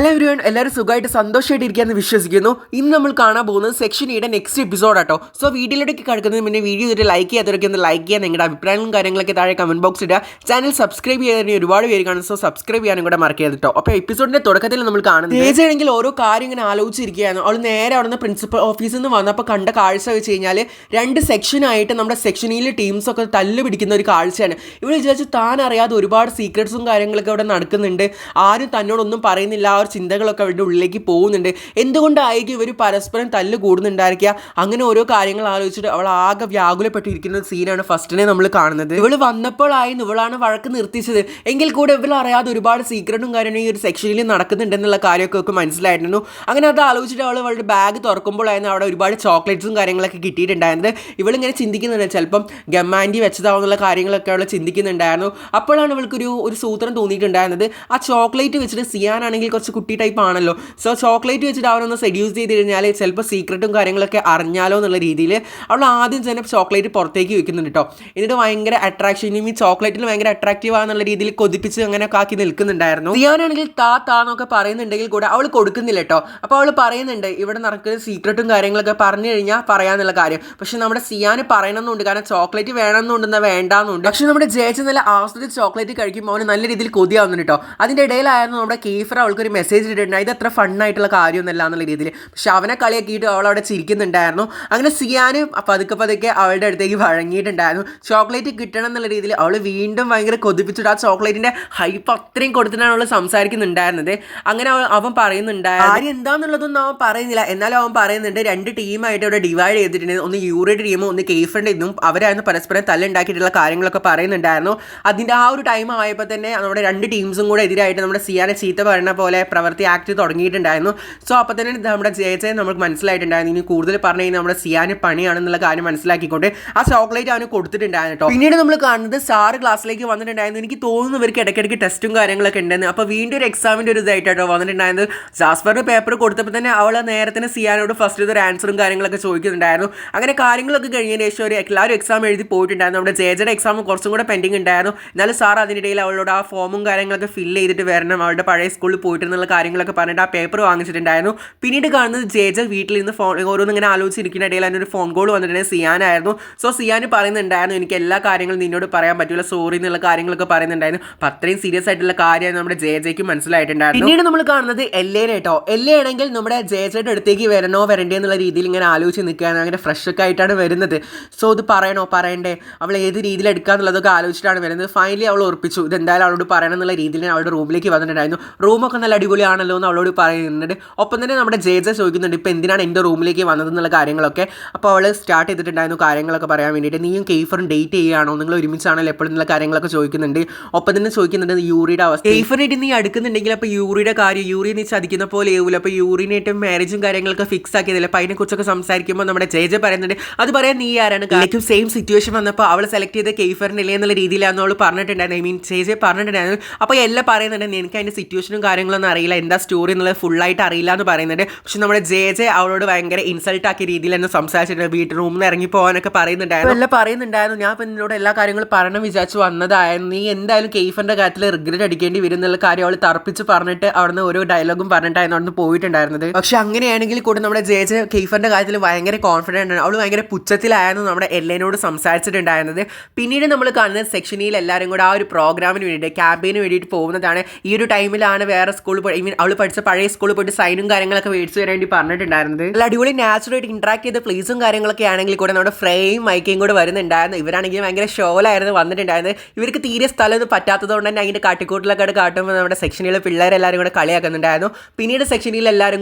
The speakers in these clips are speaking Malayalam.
ഹലോ എവരിവൺ, എല്ലാവരും സുഖമായിട്ട് സന്തോഷമായിട്ടിരിക്കാമെന്ന് വിശ്വസിക്കുന്നു. ഇന്ന് നമ്മൾ കാണാൻ പോകുന്നത് സെക്ഷൻ ഇയുടെ നെക്സ്റ്റ് എപ്പിസോഡ് ആട്ടോ. സോ വീഡിയോയിലേക്ക് കിടക്കുന്നതിന് മുന്നേ വീഡിയോ ചെയ്തിട്ട് ലൈക്ക് ചെയ്യാത്തവരൊക്കെ ഒന്ന് ലൈക്ക് ചെയ്യാൻ, നിങ്ങളുടെ അഭിപ്രായങ്ങളും കാര്യങ്ങളൊക്കെ താഴെ കമന്റ് ബോക്സ് ഇടുക. ചാനൽ സബ്സ്ക്രൈബ് ചെയ്യാൻ ഒരുപാട് പേര് കാണും. സോ സബ്സ്ക്രൈബ് ചെയ്യാനും കൂടെ മറക്കരുത് കേട്ടോ. അപ്പോൾ എപ്പിസോഡിന്റെ തുടക്കത്തിൽ നമ്മൾ കാണുന്നത് തേജയാണെങ്കിൽ ഓരോ കാര്യം ഇങ്ങനെ ആലോചിച്ചിരിക്കുകയായിരുന്നു. അവൾ നേരെ അവിടെ നിന്ന് പ്രിൻസിപ്പൽ ഓഫീസിൽ നിന്ന് വന്നപ്പോൾ കണ്ട കാഴ്ച വെച്ച് കഴിഞ്ഞാൽ രണ്ട് സെക്ഷനായിട്ട് നമ്മുടെ സെക്ഷനിലെ ടീംസൊക്കെ തല്ല് പിടിക്കുന്ന ഒരു കാഴ്ചയാണ്. ഇവിടെ വിചാരിച്ചു താൻ അറിയാതെ ഒരുപാട് സീക്രട്സും കാര്യങ്ങളൊക്കെ അവിടെ നടക്കുന്നുണ്ട്. ആരും തന്നോടൊന്നും പറയുന്നില്ല. ആ ഒരു ചിന്തകളൊക്കെ അവരുടെ ഉള്ളിലേക്ക് പോകുന്നുണ്ട്. എന്തുകൊണ്ടായിരിക്കും ഇവർ പരസ്പരം തല്ല് കൂടുന്നുണ്ടായിരിക്കുക? അങ്ങനെ ഓരോ കാര്യങ്ങൾ ആലോചിച്ചിട്ട് അവൾ ആകെ വ്യാകുലപ്പെട്ടിരിക്കുന്ന സീനാണ് ഫസ്റ്റിനെ നമ്മൾ കാണുന്നത്. ഇവൾ വന്നപ്പോഴായിരുന്നു ഇവളാണ് വഴക്ക് നിർത്തിച്ചത്. എങ്കിൽ കൂടെ ഇവൾ അറിയാതെ ഒരുപാട് സീക്രട്ടും കാര്യങ്ങളും ഈ ഒരു സെക്ഷനിൽ നടക്കുന്നുണ്ടെന്നുള്ള കാര്യമൊക്കെ മനസ്സിലായിരുന്നു. അങ്ങനെ അത് ആലോചിച്ചിട്ട് അവൾ അവളുടെ ബാഗ് തുറക്കുമ്പോഴായിരുന്നു അവിടെ ഒരുപാട് ചോക്ലേറ്റ്സും കാര്യങ്ങളൊക്കെ കിട്ടിയിട്ടുണ്ടായിരുന്നത്. ഇവളിങ്ങനെ ചിന്തിക്കുന്നുണ്ട്, ചിലപ്പം ഗമ്മാൻറ്റി വെച്ചതാവുന്നുള്ള കാര്യങ്ങളൊക്കെ അവൾ ചിന്തിക്കുന്നുണ്ടായിരുന്നു. അപ്പോഴാണ് ഇവൾക്കൊരു സൂത്രം തോന്നിയിട്ടുണ്ടായിരുന്നത്. ആ ചോക്ലേറ്റ് വെച്ചിട്ട് സിയാനാണെങ്കിൽ കുറച്ച് കുട്ടി ടൈപ്പ് ആണല്ലോ. സോ ചോക്ലേറ്റ് വെച്ചിട്ട് അവനൊന്ന് സെഡ്യൂസ് ചെയ്ത് കഴിഞ്ഞാൽ ചിലപ്പോൾ സീക്രട്ടും കാര്യങ്ങളൊക്കെ അറിഞ്ഞാലോ എന്നുള്ള രീതിയിൽ അവൾ ആദ്യം തന്നെ ചോക്ലേറ്റ് പുറത്തേക്ക് വെക്കുന്നുണ്ട് കേട്ടോ. എന്നിട്ട് ഭയങ്കര അട്രാക്ഷനും ഈ ചോക്ലേറ്റിൽ ഭയങ്കര അട്രാക്റ്റീവ് ആണെന്നുള്ള രീതിയിൽ കൊതിപ്പിച്ച് അങ്ങനെ ആക്കി നിൽക്കുന്നുണ്ടായിരുന്നു. സിയാനാണെങ്കിൽ താന്നൊക്കെ പറയുന്നുണ്ടെങ്കിൽ കൂടെ അവൾ കൊടുക്കുന്നില്ല കേട്ടോ. അപ്പോൾ അവൾ പറയുന്നുണ്ട് ഇവിടെ നടക്കുന്ന സീക്രട്ടും കാര്യങ്ങളൊക്കെ പറഞ്ഞു കഴിഞ്ഞാൽ പറയാന്നുള്ള കാര്യം. പക്ഷെ നമ്മുടെ സിയാന് പറയണമെന്നുണ്ട്, കാരണം ചോക്ലേറ്റ് വേണമെന്നുണ്ടെന്നാൽ വേണ്ടാന്നുണ്ട്. പക്ഷെ നമ്മുടെ ജയിച്ച് നല്ല ആസ്വദിച്ച് ചോക്ലേറ്റ് കഴിക്കുമ്പോൾ അവന് നല്ല രീതിയിൽ കൊതിയാവുന്നുണ്ട് കേട്ടോ. അതിൻ്റെ ഇടയിലായിരുന്നു നമ്മുടെ കീഫർ അവൾക്കൊരു മെസ്സേജ് ഇട്ടിട്ടുണ്ട്, ഇത് അത്ര ഫണ്ണായിട്ടുള്ള കാര്യമൊന്നുമല്ല എന്നുള്ള രീതിയിൽ. പക്ഷെ അവനെ കളിയാക്കിയിട്ട് അവൾ അവിടെ ചിരിക്കുന്നുണ്ടായിരുന്നു. അങ്ങനെ സിയാന് പതുക്കെ അവളുടെ അടുത്തേക്ക് വഴങ്ങിയിട്ടുണ്ടായിരുന്നു. ചോക്ലേറ്റ് കിട്ടണം എന്നുള്ള രീതിയിൽ അവൾ വീണ്ടും ഭയങ്കര കൊതിപ്പിച്ചിട്ട് ആ ചോക്ലേറ്റിൻ്റെ ഹൈപ്പ് അത്രയും കൊടുത്തിട്ടാണ് അവൾ സംസാരിക്കുന്നുണ്ടായിരുന്നത്. അങ്ങനെ അവൻ പറയുന്നുണ്ടായിരുന്നു, ആരും എന്താണെന്നുള്ളതൊന്നും അവൻ പറയുന്നില്ല. എന്നാലും അവൻ പറയുന്നുണ്ട് രണ്ട് ടീമായിട്ട് ഇവിടെ ഡിവൈഡ് ചെയ്തിട്ടുണ്ട്. ഒന്ന് യൂറിയുടെ ടീമും ഒന്ന് കെയ്ഫറിൻ്റെ ഇതും അവരായിരുന്നു പരസ്പരം തല്ലുണ്ടാക്കിയിട്ടുള്ള കാര്യങ്ങളൊക്കെ പറയുന്നുണ്ടായിരുന്നു. അതിൻ്റെ ആ ഒരു ടൈം ആയപ്പോൾ തന്നെ നമ്മുടെ രണ്ട് ടീംസും കൂടെ എതിരായിട്ട് നമ്മുടെ സിയാനെ ചീത്ത പറയുന്ന പോലെ പ്രവൃത്തി ആക്ട് തുടങ്ങിയിട്ടുണ്ടായിരുന്നു. സോ അപ്പോൾ തന്നെ നമ്മുടെ ജയജയെ നമുക്ക് മനസ്സിലായിട്ടുണ്ടായിരുന്നു ഇനി കൂടുതൽ പറഞ്ഞു കഴിഞ്ഞാൽ നമ്മുടെ സിയാന് പണിയാണെന്നുള്ള കാര്യം മനസ്സിലാക്കിക്കൊണ്ട് ആ ചോക്ലേറ്റ് അവന് കൊടുത്തിട്ടുണ്ടായിരുന്നു കേട്ടോ. പിന്നീട് നമ്മൾ കാണുന്നത് സാറ് ക്ലാസ്സിലേക്ക് വന്നിട്ടുണ്ടായിരുന്നു. എനിക്ക് തോന്നുന്നു ഇവർക്ക് ഇടയ്ക്കിടയ്ക്ക് ടെസ്റ്റും കാര്യങ്ങളൊക്കെ ഉണ്ടെന്ന്. അപ്പോൾ വീണ്ടും ഒരു എക്സാമിൻ്റെ ഒരു ഇതായിട്ടോ വന്നിട്ടുണ്ടായിരുന്നത്. ജാസ്പറിന് പേപ്പർ കൊടുത്തപ്പോൾ തന്നെ അവൾ നേരത്തെ സിയാനോട് ഫസ്റ്റ് ഒരു ആൻസറും കാര്യങ്ങളൊക്കെ ചോദിക്കുന്നുണ്ടായിരുന്നു. അങ്ങനെ കാര്യങ്ങളൊക്കെ കഴിഞ്ഞതിന് ശേഷം എല്ലാവരും എക്സാം എഴുതി പോയിട്ടുണ്ടായിരുന്നു. നമ്മുടെ ജയജയുടെ എക്സാം കുറച്ചും കൂടെ പെൻഡിങ് ഉണ്ടായിരുന്നു. എന്നാലും സാർ അതിനിടയിൽ അവളോട് ആ ഫോമും കാര്യങ്ങളൊക്കെ ഫില്ല് ചെയ്തിട്ട് വരണം, അവളുടെ പഴയ സ്കൂളിൽ പോയിട്ടുള്ള കാര്യങ്ങളൊക്കെ പറഞ്ഞിട്ട് ആ പേപ്പർ വാങ്ങിച്ചിട്ടുണ്ടായിരുന്നു. പിന്നീട് കാണുന്നത് ജേജ വീട്ടിൽ നിന്ന് ഫോൺ ഓരോന്നും ഇങ്ങനെ ആലോചിച്ചിരിക്കുന്ന ഇടയിൽ അതിനൊരു ഫോൺ കോൾ വന്നിട്ടുണ്ടെങ്കിൽ സിയാനായിരുന്നു. സോ സിയാന് പറയുന്നുണ്ടായിരുന്നു എനിക്ക് എല്ലാ കാര്യങ്ങളും നിന്നോട് പറയാൻ പറ്റില്ല, സോറി എന്നുള്ള കാര്യങ്ങളൊക്കെ പറയുന്നുണ്ടായിരുന്നു. അപ്പം അത്രയും സീരിയസ് ആയിട്ടുള്ള കാര്യമാണ് നമ്മുടെ ജേജയ്ക്ക് മനസ്സിലായിട്ടുണ്ടായിരുന്നു. പിന്നീട് നമ്മൾ കാണുന്നത് എല്ലേനെ കേട്ടോ. എല്ലയാണെങ്കിൽ നമ്മുടെ ജേജയുടെ അടുത്തേക്ക് വരണോ വരണ്ടേ എന്നുള്ള രീതിയിൽ ഇങ്ങനെ ആലോചിച്ച് നിൽക്കുകയാണ്. അങ്ങനെ ഫ്രഷ് ഒക്കെ ആയിട്ടാണ് വരുന്നത്. സോ ഇത് പറയണോ പറയണ്ടേ, അവൾ ഏത് രീതിയിൽ എടുക്കാന്നുള്ളതൊക്കെ ആലോചിച്ചിട്ടാണ് വരുന്നത്. ഫൈനലി അവൾ ഉറപ്പിച്ചു ഇതെന്തായാലും അവളോട് പറയണം എന്നുള്ള രീതിയിൽ അവളുടെ റൂമിലേക്ക് വന്നിട്ടുണ്ടായിരുന്നു. റൂമൊക്കെ നല്ല അടിപൊളിയാണല്ലോ എന്ന് അവളോട് പറയുന്നുണ്ട്. ഒപ്പം തന്നെ നമ്മുടെ ജേജ ചോദിക്കുന്നുണ്ട് ഇപ്പോൾ എന്തിനാണ് എൻ്റെ റൂമിലേക്ക് വന്നതെന്നുള്ള കാര്യങ്ങളൊക്കെ. അപ്പോൾ അവൾ സ്റ്റാർട്ട് ചെയ്തിട്ടുണ്ടായിരുന്നു കാര്യങ്ങളൊക്കെ പറയാൻ വേണ്ടിയിട്ട്. നീയും കെയ്ഫറും ഡേറ്റ് ചെയ്യുകയാണോ, നിങ്ങൾ ഒരുമിച്ചാണല്ലോ എപ്പോഴും എന്നുള്ള കാര്യങ്ങളൊക്കെ ചോദിക്കുന്നുണ്ട്. ഒപ്പം തന്നെ ചോദിക്കുന്നുണ്ട് യൂറിയുടെ അവസ്ഥ. കെയ്ഫറിനായിട്ട് നീ അടുക്കുന്നുണ്ടെങ്കിൽ അപ്പോൾ യൂറിയുടെ കാര്യം, യൂറി നീ ചതിക്കുന്ന പോലെ ആവൂല, അപ്പോൾ യൂറിനായിട്ടും മാരേജും കാര്യങ്ങളൊക്കെ ഫിക്സ് ആക്കിയതില്ല. അപ്പോൾ അതിനെക്കുറിച്ചൊക്കെ സംസാരിക്കുമ്പോൾ നമ്മുടെ ജേജ പറയുന്നുണ്ട് അത് പറയാൻ നീ ആരാണ്, എനിക്കും സെയിം സിറ്റുവേഷൻ വന്നപ്പോൾ അവൾ സെലക്ട് ചെയ്ത കെയ്ഫറിനില്ലേ എന്നുള്ള രീതിയിലാണ് അവൾ പറഞ്ഞിട്ടുണ്ടായിരുന്നു. ഐ മീൻ ജേജ പറഞ്ഞിട്ടുണ്ടായിരുന്നു. അപ്പോൾ എല്ലാം പറയുന്നുണ്ട് എനിക്ക് അതിൻ്റെ സിറ്റുവേഷനും കാര്യങ്ങളൊന്നും അറിയില്ല, എന്താ സ്റ്റോറി എന്നുള്ളത് ഫുള്ളായിട്ട് അറിയില്ല എന്ന് പറയുന്നുണ്ട്. പക്ഷെ നമ്മുടെ ജെ അവളോട് ഭയങ്കര ഇൻസൾട്ട് ആക്കിയ രീതിയിൽ തന്നെ സംസാരിച്ചിട്ടുണ്ട്. വീട്ടിൽ റൂമിൽ നിന്ന് ഇറങ്ങി പോകാനൊക്കെ പറയുന്നുണ്ടായിരുന്നു. എല്ലാം പറയുന്നുണ്ടായിരുന്നു ഞാൻ ഇപ്പം നിന്നോട് എല്ലാ കാര്യങ്ങളും പറയണം വിചാരിച്ചു വന്നതായിരുന്നു, നീ എന്തായാലും കെയ്ഫറിൻ്റെ കാര്യത്തിൽ റിഗ്രറ്റ് അടിക്കേണ്ടി വരും എന്നുള്ള കാര്യം അവൾ തറപ്പിച്ച് പറഞ്ഞിട്ട് അവിടുന്ന് ഓരോ ഡയലോഗും പറഞ്ഞിട്ടായിരുന്നു അവിടുന്ന് പോയിട്ടുണ്ടായിരുന്നത്. പക്ഷെ അങ്ങനെയാണെങ്കിൽ കൂടെ നമ്മുടെ ജെ കെയ്ഫറിൻ്റെ കാര്യത്തിൽ ഭയങ്കര കോൺഫിഡൻ്റ് ആണ്. അവൾ ഭയങ്കര പുച്ഛത്തിലായിരുന്നു നമ്മുടെ എല്ലേനോട് സംസാരിച്ചിട്ടുണ്ടായിരുന്നത്. പിന്നീട് നമ്മൾ കാണുന്നത് സെക്ഷനിൽ എല്ലാവരും കൂടെ ആ ഒരു പ്രോഗ്രാമിന് വേണ്ടിയിട്ട് ക്യാമ്പയിന് വേണ്ടിയിട്ട് പോകുന്നതാണ്. ഈ ഒരു ടൈമിലാണ് വേറെ സ്കൂളിൽ പോയി, ഐ മീൻ അവൾ പഠിച്ച പഴയ സ്കൂളിൽ പോയിട്ട് സൈനും കാര്യങ്ങളൊക്കെ മേടിച്ചു തരാൻ വേണ്ടി പറഞ്ഞിട്ടുണ്ടായിരുന്നത്. നല്ല അടിപൊളി നാച്ചുറലായിട്ട് ഇൻട്രാക്ട് ചെയ്ത പ്ലേസും കാര്യങ്ങളൊക്കെ ആണെങ്കിൽ കൂടെ നമ്മുടെ ഫ്രെയിം മൈക്കയും കൂടെ വരുന്നുണ്ടായിരുന്നു. ഇവരാണെങ്കിൽ ഭയങ്കര ഷോയിലായിരുന്നു വന്നിട്ടുണ്ടായിരുന്നത്. ഇവർക്ക് തീരെ സ്ഥലമൊന്നും പറ്റാത്തതുകൊണ്ട് തന്നെ അതിൻ്റെ കാട്ടിക്കൂട്ടിലൊക്കെ കാട്ടുമ്പോൾ നമ്മുടെ സെക്ഷനിലെ പിള്ളേരെല്ലാവരും കൂടെ കളിയാക്കുന്നുണ്ടായിരുന്നു. പിന്നീട് സെക്ഷനിൽ എല്ലാവരും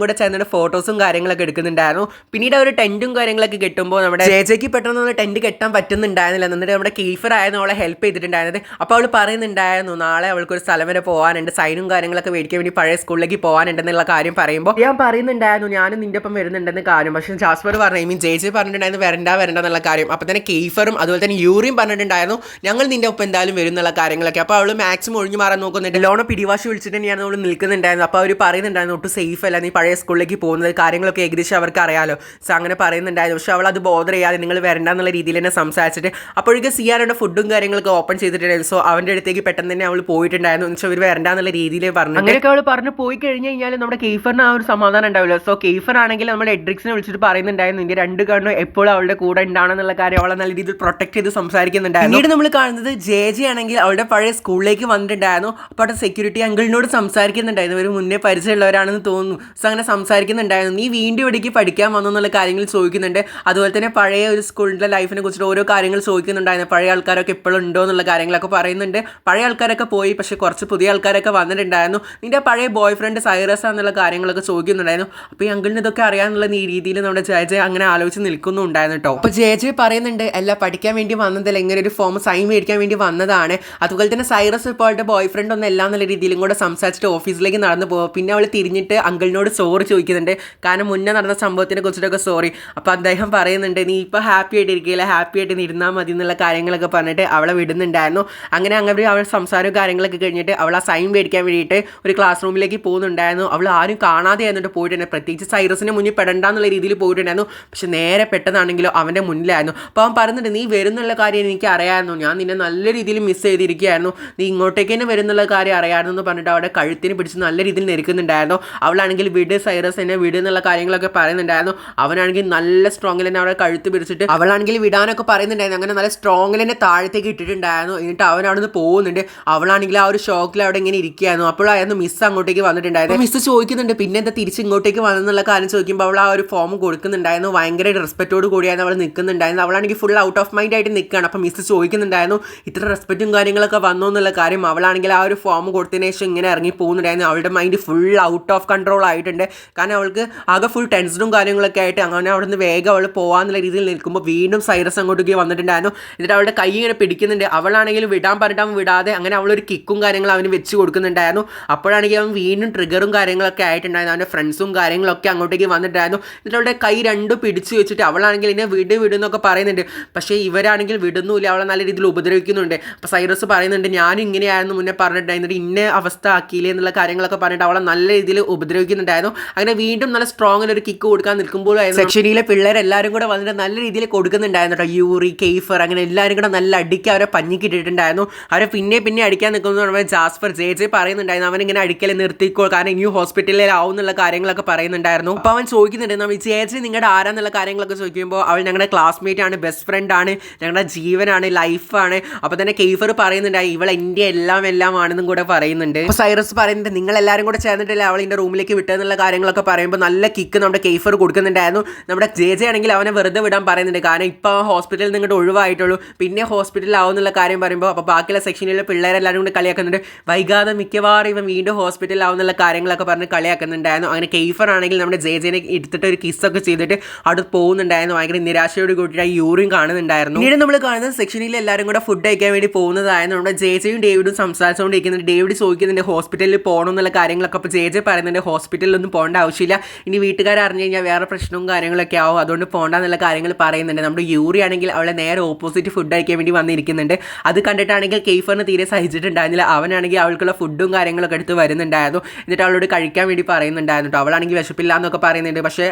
കൂടെ ചേർന്നിട്ട് ഫോട്ടോസും കാര്യങ്ങളൊക്കെ എടുക്കുന്നുണ്ടായിരുന്നു. പിന്നീട് അവർ ടെൻറ്റും കാര്യങ്ങളൊക്കെ കെട്ടുമ്പോൾ നമ്മുടെ ജേജയ്ക്ക് പെട്ടെന്ന് ടെൻറ്റ് കെട്ടാൻ പറ്റുന്നുണ്ടായിരുന്നില്ല. എന്നിട്ട് നമ്മുടെ കീഫർ ആയിരുന്നു അവളെ ഹെൽപ്പ് ചെയ്തിട്ടുണ്ടായിരുന്നത്. അപ്പോൾ അവൾ പറയുന്നുണ്ടായിരുന്നു നാളെ അവൾക്കൊരു സ്ഥലം വരെ പോകാനുണ്ട്, സൈനും കാര്യങ്ങളൊക്കെ മേടിക്കാൻ വേണ്ടി പഴയ സ്കൂളിലേക്ക് പോകാനുണ്ടെന്നുള്ള കാര്യം പറയുമ്പോൾ ഞാൻ പറയുന്നുണ്ടായിരുന്നു ഞാനും നിന്റെ ഒപ്പം വരുന്നുണ്ടെന്ന് കാര്യം. പക്ഷേ ജാസ്പർ പറഞ്ഞു, ഐ മീൻ ജെ പറഞ്ഞിട്ടുണ്ടായിരുന്നു വരണ്ട എന്നുള്ള കാര്യം. അപ്പോൾ തന്നെ കെയ്ഫറും അതുപോലെ തന്നെ യൂറിയും പറഞ്ഞിട്ടുണ്ടായിരുന്നു ഞങ്ങൾ നിന്റെ ഒപ്പം എന്തായാലും വരും എന്നുള്ള കാര്യങ്ങളൊക്കെ. അപ്പോൾ അവൾ മാക്സിമം ഒഴിഞ്ഞു മാറാൻ നോക്കുന്നുണ്ട്. ലോണ പിടിവാശി വിളിച്ചിട്ട് തന്നെയാണ് അവൾ നിൽക്കുന്നുണ്ടായിരുന്നു. അപ്പോൾ അവർ പറയുന്നുണ്ടായിരുന്നു ഒട്ടും സേഫ് അല്ല നീ പഴയ സ്കൂളിലേക്ക് പോകുന്നത്, കാര്യങ്ങളൊക്കെ ഏകദേശം അവർക്ക് അറിയാലോ. സോ അങ്ങനെ പറയുന്നുണ്ടായിരുന്നു. പക്ഷേ അവൾ അത് ബോധർ ചെയ്യാതെ നിങ്ങൾ വരണ്ട എന്നുള്ള രീതിയിൽ തന്നെ സംസാരിച്ചിട്ട് അപ്പോഴേക്കും സിയാനോട് ഫുഡും കാര്യങ്ങളൊക്കെ ഓപ്പൺ ചെയ്തിട്ടുണ്ടായിരുന്നു. സോ അവൻ്റെ അടുത്തേക്ക് പെട്ടെന്ന് തന്നെ അവൾ പോയിട്ടുണ്ടായിരുന്നു. എന്ന് വെച്ചാൽ അവർ വരണ്ട എന്നുള്ള രീതിയിൽ പറഞ്ഞു. അങ്ങനെയൊക്കെ അവൾ പറഞ്ഞു അങ്ങനെ പോയി കഴിഞ്ഞ് കഴിഞ്ഞാൽ നമ്മുടെ കെയ്ഫറിന് ആ ഒരു സമാധാനം ഉണ്ടാവില്ല. സോ കെയ്ഫർ ആണെങ്കിൽ നമ്മുടെ എഡ്രിക്സിനെ വിളിച്ചിട്ട് പറയുന്നുണ്ടായിരുന്നു നിന്റെ രണ്ട് കണ്ണും എപ്പോഴും അവളുടെ കൂടെ ഉണ്ടാണെന്നുള്ള കാര്യം അവളെ നല്ല രീതിയിൽ പ്രൊട്ടക്ട് ചെയ്ത് സംസാരിക്കുന്നുണ്ടായിരുന്നു. പിന്നീട് നമ്മൾ കാണുന്നത് ജെ ആണെങ്കിൽ അവളുടെ പഴയ സ്കൂളിലേക്ക് വന്നിട്ടുണ്ടായിരുന്നു. അപ്പോൾ അവിടെ സെക്യൂരിറ്റി അങ്കിളിനോട് സംസാരിക്കുന്നുണ്ടായിരുന്നു. ഇവർ മുന്നേ പരിചയമുള്ളവരാണെന്ന് തോന്നുന്നു. സോ അങ്ങനെ സംസാരിക്കുന്നുണ്ടായിരുന്നു. നീ വീണ്ടും ഇവിടേക്ക് പഠിക്കാൻ വന്നു എന്നുള്ള കാര്യങ്ങൾ ചോദിക്കുന്നുണ്ട്. അതുപോലെ തന്നെ പഴയ ഒരു സ്കൂളിൻ്റെ ലൈഫിനെ കുറിച്ചിട്ട് ഓരോ കാര്യങ്ങൾ ചോദിക്കുന്നുണ്ടായിരുന്നു. പഴയ ആൾക്കാരൊക്കെ എപ്പോഴും ഉണ്ടോ എന്നുള്ള കാര്യങ്ങളൊക്കെ പറയുന്നുണ്ട്. പഴയ ആൾക്കാരൊക്കെ പോയി, പക്ഷേ കുറച്ച് പുതിയ ആൾക്കാരൊക്കെ വന്നിട്ടുണ്ടായിരുന്നു. നിന്റെ പഴയ ബോയ് ഫ്രണ്ട് സൈറസ് എന്നുള്ള കാര്യങ്ങളൊക്കെ ചോദിക്കുന്നുണ്ടായിരുന്നു. അപ്പോൾ ഈ അങ്കിളിന് ഇതൊക്കെ അറിയാമെന്നുള്ള ഈ രീതിയിൽ നമ്മുടെ ജെ അങ്ങനെ ആലോചിച്ച് നിൽക്കുന്നുണ്ടായിരുന്നു കേട്ടോ. അപ്പോൾ ജെ പറയുന്നുണ്ട് അല്ല പഠിക്കാൻ വേണ്ടി വന്നതല്ല, ഇങ്ങനെ ഒരു ഫോം സൈൻ മേടിക്കാൻ വേണ്ടി വന്നതാണ്. അതുപോലെ തന്നെ സൈറസ് ഇപ്പോൾ അവളുടെ ബോയ് ഫ്രണ്ട് ഒന്നും എല്ലാം എന്നുള്ള രീതിയിലും കൂടെ സംസാരിച്ചിട്ട് ഓഫീസിലേക്ക് നടന്നു പോകും. പിന്നെ അവൾ തിരിഞ്ഞിട്ട് അങ്കിളിനോട് സോറി ചോദിക്കുന്നുണ്ട്. കാരണം മുന്നേ നടന്ന സംഭവത്തിനെ കുറിച്ചിട്ടൊക്കെ സോറി. അപ്പോൾ അദ്ദേഹം പറയുന്നുണ്ട് നീ ഇപ്പോൾ ഹാപ്പി ആയിട്ട് ഇരിക്കില്ല, ഹാപ്പി ആയിട്ട് ഇരുന്നാൽ മതി എന്നുള്ള കാര്യങ്ങളൊക്കെ പറഞ്ഞിട്ട് അവളെ വിടുന്നുണ്ടായിരുന്നു. അങ്ങനെ അവൾ സംസാരവും കാര്യങ്ങളൊക്കെ കഴിഞ്ഞിട്ട് അവൾ ആ സൈൻ മേടിക്കാൻ വേണ്ടിയിട്ട് ഒരു ക്ലാസ് റൂമിലേക്ക് പോകുന്നുണ്ടായിരുന്നു. അവൾ ആരും കാണാതെ ആയിരുന്നിട്ട് പോയിട്ടുണ്ട്. പ്രത്യേകിച്ച് സൈറസിന് മുന്നിൽ പെടണ്ടെന്നുള്ള രീതിയിൽ പോയിട്ടുണ്ടായിരുന്നു. പക്ഷെ നേരെ പെട്ടതാണെങ്കിലോ അവൻ്റെ മുന്നിലായിരുന്നു. അപ്പോൾ അവൻ പറയുന്നുണ്ട് നീ വരുന്നുള്ള കാര്യം എനിക്ക് അറിയാമായിരുന്നു, ഞാൻ നിന്നെ നല്ല രീതിയിൽ മിസ് ചെയ്തിരിക്കുകയായിരുന്നു, നീ ഇങ്ങോട്ടേക്ക് തന്നെ വരുന്നുള്ള കാര്യം അറിയാമായിരുന്നു എന്ന് പറഞ്ഞിട്ട് അവിടെ കഴുത്തിന് പിടിച്ച് നല്ല രീതിയിൽ നെരുക്കുന്നുണ്ടായിരുന്നു. അവളാണെങ്കിൽ വിട് സൈറസ് എന്നെ വിട് എന്നുള്ള കാര്യങ്ങളൊക്കെ പറയുന്നുണ്ടായിരുന്നു. അവനാണെങ്കിൽ നല്ല സ്ട്രോങ്ങിൽ തന്നെ അവിടെ കഴുത്ത് പിടിച്ചിട്ട് അവളാണെങ്കിൽ വിടാനൊക്കെ പറയുന്നുണ്ടായിരുന്നു. അങ്ങനെ നല്ല സ്ട്രോങ്ങിൽ തന്നെ താഴത്തേക്ക് ഇട്ടിട്ടുണ്ടായിരുന്നു. എന്നിട്ട് അവൻ അവിടെ നിന്ന് പോകുന്നുണ്ട്. അവളാണെങ്കിൽ ആ ഒരു ഷോക്കിൽ അവിടെ ഇങ്ങനെ ഇരിക്കുകയായിരുന്നു. അപ്പോഴായിരുന്നു മിസ് അങ്ങോട്ടേക്ക് വന്നിട്ടുണ്ടായിരുന്നു. മിസ് ചോദിക്കുന്നുണ്ട് പിന്നെ എന്താ തിരിച്ച് ഇങ്ങോട്ടേക്ക് വന്നെന്നുള്ള കാര്യം ചോദിക്കുമ്പോൾ അവൾ ആ ഒരു ഫോം കൊടുക്കുന്നുണ്ടായിരുന്നു. ഭയങ്കര റെസ്പെക്റ്റോട് കൂടിയായിരുന്നു അവൾ നിൽക്കുന്നുണ്ടായിരുന്നു. അവളാണെങ്കിൽ ഫുൾ ഔട്ട് ഓഫ് മൈൻഡ് ആയിട്ട് നിൽക്കുകയാണ്. അപ്പോൾ മിസ് ചോദിക്കുന്നുണ്ടായിരുന്നു ഇത്ര റെസ്പെക്റ്റും കാര്യങ്ങളൊക്കെ വന്നു എന്നുള്ള കാര്യം. അവളാണെങ്കിൽ ആ ഒരു ഫോം കൊടുത്തതിന് ശേഷം ഇങ്ങനെ ഇറങ്ങി പോകുന്നുണ്ടായിരുന്നു. അവളുടെ mind full out of control ആയിട്ടുണ്ട്. കാരണം അവൾക്ക് ആകെ ഫുൾ ടെൻഷനും കാര്യങ്ങളൊക്കെ ആയിട്ട് അങ്ങനെ അവിടെ നിന്ന് വേഗം അവൾ പോകാന്നുള്ള രീതിയിൽ നിൽക്കുമ്പോൾ വീണ്ടും സൈറസ് അങ്ങോട്ടേക്ക് വന്നിട്ടുണ്ടായിരുന്നു. എന്നിട്ട് അവളുടെ കൈ ഇങ്ങനെ പിടിക്കുന്നുണ്ട്. അവളാണെങ്കിൽ വിടാൻ പറഞ്ഞിട്ട് അവൻ വിടാതെ അങ്ങനെ അവളൊരു കിക്കും കാര്യങ്ങളും അവന് വെച്ച് കൊടുക്കുന്നുണ്ടായിരുന്നു. അപ്പോഴാണെങ്കിൽ അവൻ വീണ്ടും ട്രിഗറും കാര്യങ്ങളൊക്കെ ആയിട്ടുണ്ടായിരുന്നു. അവൻ്റെ ഫ്രണ്ട്സും കാര്യങ്ങളൊക്കെ അങ്ങോട്ടേക്ക് വന്നിട്ടായിരുന്നു. എന്നിട്ട് അവളുടെ കൈ രണ്ടും പിടിച്ച് വെച്ചിട്ട് അവളാണെങ്കിൽ എന്നെ വിടുന്നൊക്കെ പറയുന്നുണ്ട്. പക്ഷേ ഇവരാണെങ്കിൽ വിടുന്നില്ല, അവളെ നല്ല രീതിയിൽ ഉപദ്രവിക്കുന്നുണ്ട്. അപ്പോൾ സൈറസ് പറയുന്നുണ്ട് ഞാനും ഇങ്ങനെയായിരുന്നു മുന്നേ പറഞ്ഞിട്ടുണ്ടായിരുന്നിട്ട് ഇന്ന അവസ്ഥ ആക്കിയില്ലേ എന്നുള്ള കാര്യങ്ങളൊക്കെ പറഞ്ഞിട്ട് അവളെ നല്ല രീതിയിൽ ഉപദ്രവിക്കുന്നുണ്ടായിരുന്നു. അങ്ങനെ വീണ്ടും നല്ല സ്ട്രോങ്ങിൽ ഒരു കിക്ക് കൊടുക്കാൻ നിൽക്കുമ്പോഴായിരുന്നു സെക്ഷനിലെ പിള്ളേരെല്ലാവരും കൂടെ വന്നിട്ട് നല്ല രീതിയിൽ കൊടുക്കുന്നുണ്ടായിരുന്നു കേട്ടോ. യൂറി കെയ്ഫർ അങ്ങനെ എല്ലാവരും കൂടെ നല്ല അടിക്ക് അവരെ പഞ്ഞിക്കിട്ടിട്ടുണ്ടായിരുന്നു. അവരെ പിന്നെ അടിക്കാൻ നിൽക്കുന്ന ജാസ്പർ ജെ പറയുന്നുണ്ടായിരുന്നു അവനിങ്ങനെ അടിക്കൽ നിർത്തിക്കോ, കാരണം ഇനിയും ഹോസ്പിറ്റലിലാവും എന്നുള്ള കാര്യങ്ങളൊക്കെ പറയുന്നുണ്ടായിരുന്നു. അപ്പോൾ അവൻ ചോദിക്കുന്നുണ്ട് നമ്മൾ ജെ നിങ്ങളുടെ ആരാന്നുള്ള കാര്യങ്ങളൊക്കെ ചോദിക്കുമ്പോൾ അവൾ ഞങ്ങളുടെ ക്ലാസ്മേറ്റ് ആണ്, ബെസ്റ്റ് ഫ്രണ്ട് ആണ്, ഞങ്ങളുടെ ജീവനാണ്, ലൈഫാണ്. അപ്പോൾ തന്നെ കെയ്ഫർ പറയുന്നുണ്ടായി ഇവൾ എൻ്റെ എല്ലാം ആണെന്നും കൂടെ പറയുന്നുണ്ട്. അപ്പോൾ സൈറസ് പറയുന്നുണ്ട് നിങ്ങളെല്ലാവരും കൂടെ ചേർന്നിട്ടല്ലേ അവൾ എൻ്റെ റൂമിലേക്ക് വിട്ടതെന്നുള്ള കാര്യങ്ങളൊക്കെ പറയുമ്പോൾ നല്ല കിക്ക് നമ്മുടെ കെയ്ഫർ കൊടുക്കുന്നുണ്ടായിരുന്നു. നമ്മുടെ ജെ ആണെങ്കിൽ അവനെ വെറുതെ വിടാൻ പറയുന്നുണ്ട്. കാരണം ഇപ്പോൾ ഹോസ്പിറ്റലിൽ നിങ്ങോട്ട് ഒഴിവായിട്ടുള്ളൂ, പിന്നെ ഹോസ്പിറ്റലിലാവും എന്നുള്ള കാര്യം പറയുമ്പോൾ അപ്പോൾ ബാക്കിയുള്ള സെക്ഷനിലെ പിള്ളേരെല്ലാവരും കൂടെ കളിയാക്കുന്നുണ്ട്. വൈകാതെ മിക്കവാറും ഇവൻ വീണ്ടും ഹോസ്പിറ്റലിലാവും എന്നുള്ള കാര്യങ്ങളൊക്കെ പറഞ്ഞ് കളിയാക്കുന്നുണ്ടായിരുന്നു. അങ്ങനെ കെയ്ഫർ ആണെങ്കിൽ നമ്മുടെ ജെനെ എടുത്തിട്ട് ഒരു കിസ്സൊക്കെ ചെയ്തിട്ട് അവിടെ പോകുന്നുണ്ടായിരുന്നു. ഭയങ്കര നിരാശയോട് കൂട്ടിയിട്ട് യൂറിൻ കാണുന്നുണ്ടായിരുന്നു. പിന്നീട് നമ്മൾ കാണുന്ന സെക്ഷനിൽ എല്ലാവരും കൂടെ ഫുഡ് കഴിക്കാൻ വേണ്ടി പോകുന്നതായിരുന്നു. നമ്മുടെ ജെയും ഡേവിഡും സംസാരിച്ചുകൊണ്ടിരിക്കുന്നുണ്ട്. ഡേവിഡ് ചോദിക്കുന്നുണ്ട് ഹോസ്പിറ്റലിൽ പോകണം എന്നുള്ള കാര്യങ്ങളൊക്കെ. അപ്പോൾ ജെ പറയുന്നുണ്ട് ഹോസ്പിറ്റലിലൊന്നും പോകേണ്ട ആവശ്യമില്ല, ഇനി വീട്ടുകാർ അറിഞ്ഞു കഴിഞ്ഞാൽ വേറെ പ്രശ്നവും കാര്യങ്ങളൊക്കെ ആവും, അതുകൊണ്ട് പോകണ്ട എന്നുള്ള കാര്യങ്ങൾ പറയുന്നുണ്ട്. നമ്മുടെ യൂറി ആണെങ്കിൽ അവളെ നേരെ ഓപ്പോസിറ്റ് ഫുഡ് കഴിക്കാൻ വേണ്ടി വന്നിരിക്കുന്നുണ്ട്. അത് കണ്ടിട്ടാണെങ്കിൽ കെയ്ഫറിന് തീരെ സഹിച്ചിട്ടുണ്ടായിരുന്നില്ല. അവനാണെങ്കിൽ അവൾക്കുള്ള ഫുഡും കാര്യങ്ങളൊക്കെ എടുത്ത് വരുന്നുണ്ടായിരുന്നു. എന്നിട്ട് അവളോട് കഴിക്കാൻ വേണ്ടി പറയുന്നുണ്ടായിരുന്നു. അവളാണെങ്കിൽ വിശപ്പില്ല എന്നൊക്കെ പറയുന്നുണ്ട്. പക്ഷേ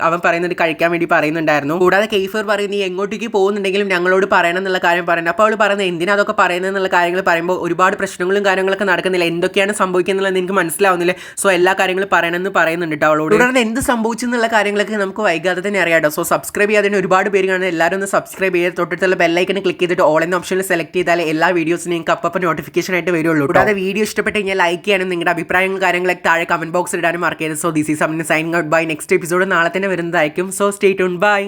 അവൻ പറയുന്നുണ്ട് കഴിക്കാൻ വേണ്ടി പറയുന്നുണ്ടായിരുന്നു. കൂടാതെ കെയ്ഫർ പറയും നീ എങ്ങോട്ടേക്ക് പോകുന്നുണ്ടെങ്കിലും ഞങ്ങളോട് പറയണം എന്നുള്ള കാര്യം പറയുന്നത്. അപ്പോൾ അവൾ പറയുന്നത് എന്തിനാ അതൊക്കെ പറയുന്നത് എന്നുള്ള കാര്യങ്ങൾ പറയുമ്പോൾ ഒരുപാട് പ്രശ്നങ്ങളും കാര്യങ്ങളൊക്കെ നടക്കുന്നില്ല, എന്തൊക്കെയാണ് സംഭവിക്കുന്നുള്ളത് എനിക്ക് മനസ്സിലാവുന്നില്ല, സോ എല്ലാ കാര്യങ്ങളും പറയണമെന്ന് പറയുന്നുണ്ട് കേട്ടോ അവളോട്. തുടർന്ന് എന്ത് സംഭവിച്ചു എന്നുള്ള കാര്യങ്ങളൊക്കെ നമുക്ക് വൈകാതെ തന്നെ അറിയാം. സോ സബ്സ്ക്രൈബ് ചെയ്യാതെ ഒരുപാട് പേര് കാണുന്നത് എല്ലാവരും ഒന്ന് സബ്സ്ക്രൈബ് ചെയ്ത് തൊട്ടടുത്തുള്ള ബെല്ലൈക്കനെ ക്ലിക്ക് ചെയ്തിട്ട് ഓൾ എന്ന ഓപ്ഷനിൽ സെലക്ട് ചെയ്താൽ എല്ലാ വീഡിയോസിനും നിങ്ങൾക്ക് അപ്പം നോട്ടിഫിക്കേഷൻ ആയിട്ട് വരുള്ളൂ. കൂടാതെ വീഡിയോ ഇഷ്ടപ്പെട്ട് കഴിഞ്ഞാൽ ലൈക്ക് ചെയ്യാനും നിങ്ങളുടെ അഭിപ്രായങ്ങളും കാര്യങ്ങളൊക്കെ താഴെ കമന്റ് ബോക്സിൽ ഇടാനും മറക്കരുത്. So this is signing out bye. Next episode നാളെ തന്നെ വരുന്നതായിരിക്കും. So stay tuned, by.